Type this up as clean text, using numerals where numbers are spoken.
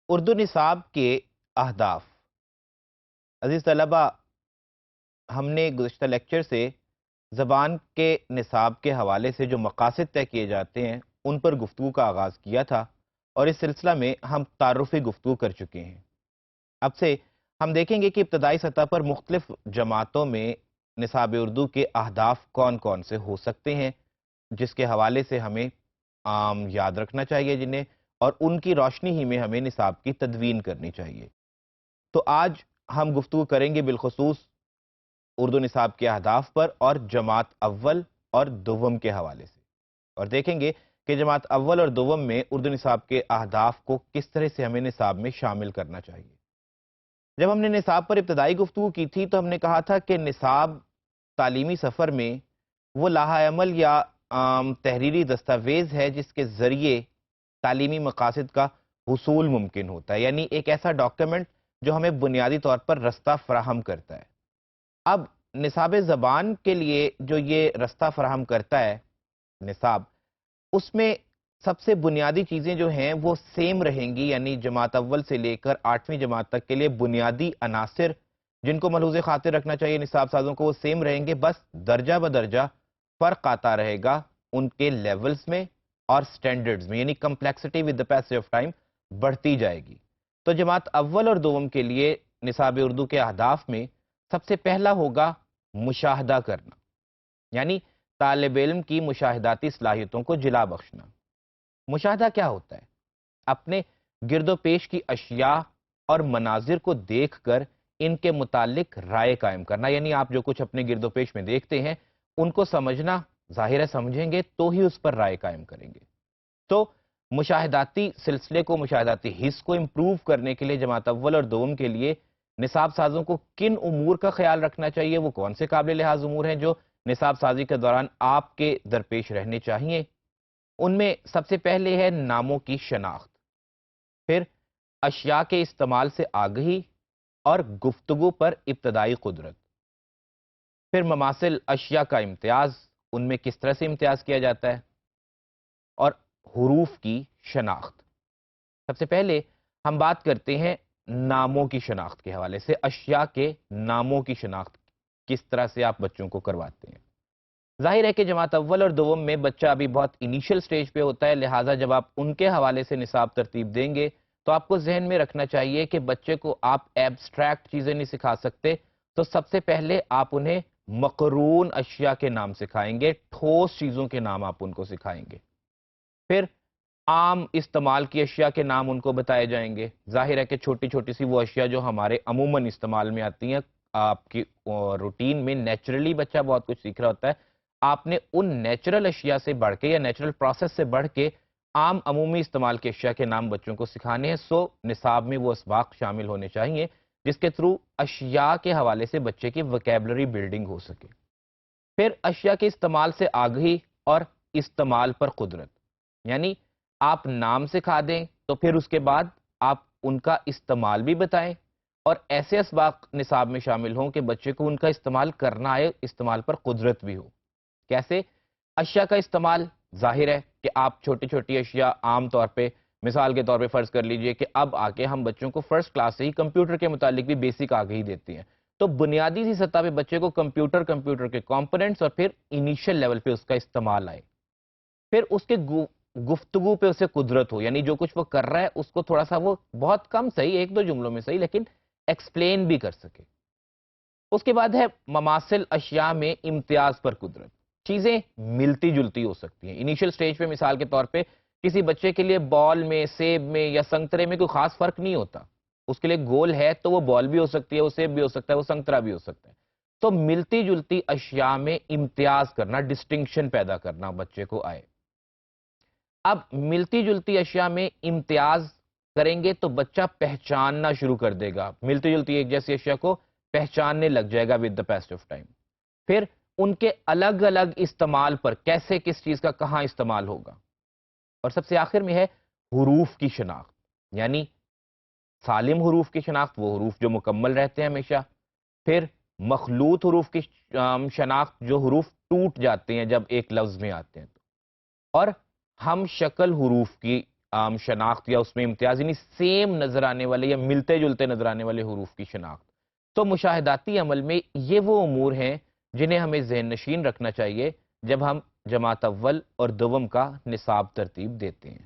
اردو نصاب کے اہداف۔ عزیز طلبہ، ہم نے گزشتہ لیکچر سے زبان کے نصاب کے حوالے سے جو مقاصد طے کیے جاتے ہیں ان پر گفتگو کا آغاز کیا تھا، اور اس سلسلہ میں ہم تعارفی گفتگو کر چکے ہیں۔ اب سے ہم دیکھیں گے کہ ابتدائی سطح پر مختلف جماعتوں میں نصاب اردو کے اہداف کون کون سے ہو سکتے ہیں، جس کے حوالے سے ہمیں یاد رکھنا چاہیے جنہیں، اور ان کی روشنی ہی میں ہمیں نصاب کی تدوین کرنی چاہیے۔ تو آج ہم گفتگو کریں گے بالخصوص اردو نصاب کے اہداف پر، اور جماعت اول اور دوم کے حوالے سے، اور دیکھیں گے کہ جماعت اول اور دوم میں اردو نصاب کے اہداف کو کس طرح سے ہمیں نصاب میں شامل کرنا چاہیے۔ جب ہم نے نصاب پر ابتدائی گفتگو کی تھی تو ہم نے کہا تھا کہ نصاب تعلیمی سفر میں وہ لاحہ عمل یا تحریری دستاویز ہے جس کے ذریعے تعلیمی مقاصد کا حصول ممکن ہوتا ہے، یعنی ایک ایسا ڈاکیومنٹ جو ہمیں بنیادی طور پر رستہ فراہم کرتا ہے۔ اب نصاب زبان کے لیے جو یہ رستہ فراہم کرتا ہے نصاب، اس میں سب سے بنیادی چیزیں جو ہیں وہ سیم رہیں گی، یعنی جماعت اول سے لے کر 8ویں جماعت تک کے لیے بنیادی عناصر جن کو ملحوظ خاطر رکھنا چاہیے نصاب سازوں کو، وہ سیم رہیں گے، بس درجہ بدرجہ فرق آتا رہے گا ان کے لیولز میں اور سٹینڈرڈز میں، یعنی complexity with the passage of time بڑھتی جائے گی۔ تو جماعت اول اور دوم کے لیے نصاب اردو کے اہداف میں سب سے پہلا ہوگا مشاہدہ کرنا، یعنی طالب علم کی مشاہداتی صلاحیتوں کو جلا بخشنا۔ مشاہدہ کیا ہوتا ہے؟ اپنے گرد و پیش کی اشیاء اور مناظر کو دیکھ کر ان کے متعلق رائے قائم کرنا، یعنی آپ جو کچھ اپنے گرد و پیش میں دیکھتے ہیں ان کو سمجھنا، ظاہر ہے سمجھیں گے تو ہی اس پر رائے قائم کریں گے۔ تو مشاہداتی سلسلے کو، مشاہداتی حص کو امپروو کرنے کے لیے جماعت اول اور دوم کے لیے نصاب سازوں کو کن امور کا خیال رکھنا چاہیے، وہ کون سے قابل لحاظ امور ہیں جو نصاب سازی کے دوران آپ کے درپیش رہنے چاہیے؟ ان میں سب سے پہلے ہے ناموں کی شناخت، پھر اشیاء کے استعمال سے آگہی اور گفتگو پر ابتدائی قدرت، پھر مماثل اشیاء کا امتیاز، ان میں کس طرح سے امتیاز کیا جاتا ہے، اور حروف کی شناخت۔ سب سے پہلے ہم بات کرتے ہیں ناموں کی شناخت کے حوالے سے، اشیاء کے ناموں کی شناخت کس طرح سے آپ بچوں کو کرواتے ہیں۔ ظاہر ہے کہ جماعت اول اور دوم میں بچہ ابھی بہت انیشل سٹیج پہ ہوتا ہے، لہٰذا جب آپ ان کے حوالے سے نصاب ترتیب دیں گے تو آپ کو ذہن میں رکھنا چاہیے کہ بچے کو آپ ایبسٹریکٹ چیزیں نہیں سکھا سکتے، تو سب سے پہلے آپ انہیں مقرون اشیاء کے نام سکھائیں گے، ٹھوس چیزوں کے نام آپ ان کو سکھائیں گے۔ پھر عام استعمال کی اشیاء کے نام ان کو بتائے جائیں گے۔ ظاہر ہے کہ چھوٹی چھوٹی سی وہ اشیاء جو ہمارے عموماً استعمال میں آتی ہیں، آپ کی روٹین میں نیچرلی بچہ بہت کچھ سیکھ رہا ہوتا ہے، آپ نے ان نیچرل اشیاء سے بڑھ کے یا نیچرل پروسیس سے بڑھ کے عام عمومی استعمال کی اشیاء کے نام بچوں کو سکھانے ہیں۔ سو نصاب میں وہ اسباق شامل ہونے چاہیے جس کے تھرو اشیاء کے حوالے سے بچے کی وکیبلری بلڈنگ ہو سکے۔ پھر اشیاء کے استعمال سے آگہی اور استعمال پر قدرت، یعنی آپ نام سکھا دیں تو پھر اس کے بعد آپ ان کا استعمال بھی بتائیں، اور ایسے اسباق نصاب میں شامل ہوں کہ بچے کو ان کا استعمال کرنا آئے، استعمال پر قدرت بھی ہو۔ کیسے؟ اشیاء کا استعمال، ظاہر ہے کہ آپ چھوٹی چھوٹی اشیاء عام طور پہ، مثال کے طور پہ فرض کر لیجئے کہ اب آ کے ہم بچوں کو فرسٹ کلاس سے ہی کمپیوٹر کے متعلق بھی بیسک آگہی دیتے ہیں، تو بنیادی سی سطح پہ بچے کو کمپیوٹر کے کمپوننٹس اور پھر انیشل لیول پہ اس کا استعمال آئے، پھر اس کے گفتگو پہ اسے قدرت ہو، یعنی جو کچھ وہ کر رہا ہے اس کو تھوڑا سا وہ بہت کم صحیح، ایک دو جملوں میں صحیح، لیکن ایکسپلین بھی کر سکے۔ اس کے بعد ہے مماثل اشیاء میں امتیاز پر قدرت۔ چیزیں ملتی جلتی ہو سکتی ہیں انیشل سٹیج پہ، مثال کے طور پہ کسی بچے کے لیے بال میں، سیب میں یا سنترے میں کوئی خاص فرق نہیں ہوتا، اس کے لیے گول ہے تو وہ بال بھی ہو سکتی ہے، وہ سیب بھی ہو سکتا ہے، وہ سنترا بھی ہو سکتا ہے۔ تو ملتی جلتی اشیاء میں امتیاز کرنا، ڈسٹنکشن پیدا کرنا بچے کو آئے۔ اب ملتی جلتی اشیاء میں امتیاز کریں گے تو بچہ پہچاننا شروع کر دے گا، ملتی جلتی ایک جیسی اشیاء کو پہچاننے لگ جائے گا with the passage of time. پھر ان کے الگ الگ استعمال پر، کیسے کس چیز کا کہاں استعمال ہوگا، اور سب سے آخر میں ہے حروف کی شناخت، یعنی سالم حروف کی شناخت، وہ حروف جو مکمل رہتے ہیں ہمیشہ، پھر مخلوط حروف کی شناخت، جو حروف ٹوٹ جاتے ہیں جب ایک لفظ میں آتے ہیں، اور ہم شکل حروف کی عام شناخت یا اس میں امتیاز، یعنی سیم نظر آنے والے یا ملتے جلتے نظر آنے والے حروف کی شناخت. تو مشاہداتی عمل میں یہ وہ امور ہیں جنہیں ہمیں ذہن نشین رکھنا چاہیے جب ہم جماعت اول اور دوم کا نصاب ترتیب دیتے ہیں.